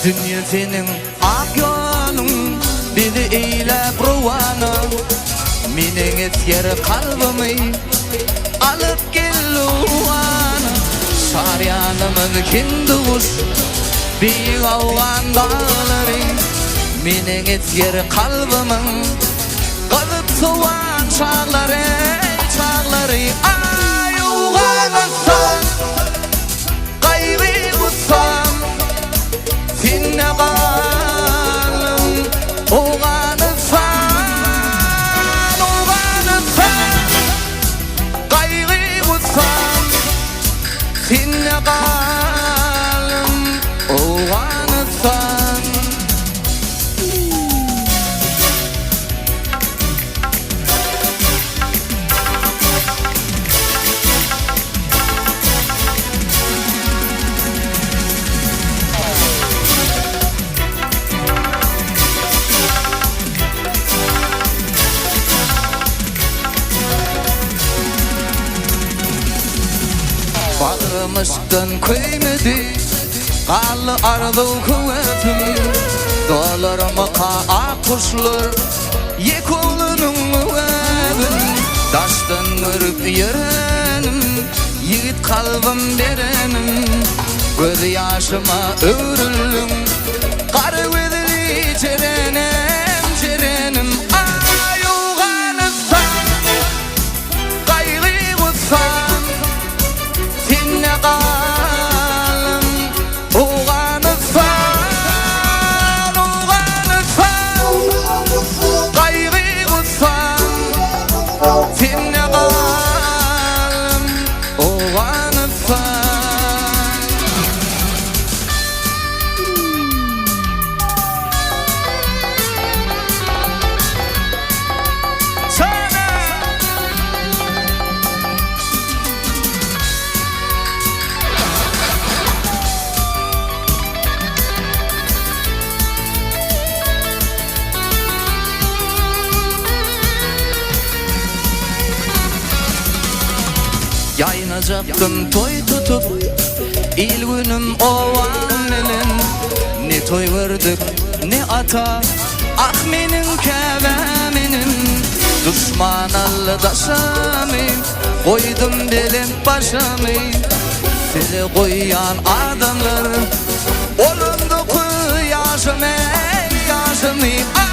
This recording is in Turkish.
Dünya senin ak yolun, bizi eylep ruvana. Mening esker kalbimi alıp geluvana. Şaryanımız kinduş, büyük avvan dağları. Mening esker kalbimin kalıp soğan çağları, çağları. Ay uğanırsan, kaybı kutsam, sinne kalım. Uğanırsan, uğanırsan, kaybı kutsam, sinne kalım. Uğanırsan. Bağırmıştın köymedi, kallı ardı kuvvetim. Dolarıma kağa kuşlar, yek oğlunun müvedim. Daştan örüp yerenim, yiğit kalbim derenim. Göz yaşıma örülüm, karı vedili cerenim, cerenim. Ay uğanırsan, kaygı kutsam, sinne kalım. Uğanırsan, uğanırsan, kaygı kutsam, sinne kalım. Uğanırsan. Yayınacaktım toy tutup, il günüm ovan elin. Ne toy verdik ne ata, ah menin kevemenim. Düşman aldaşamı, koydum belim başamı. Sizi koyan adamlar, olundu kıyasım ey yaşımı.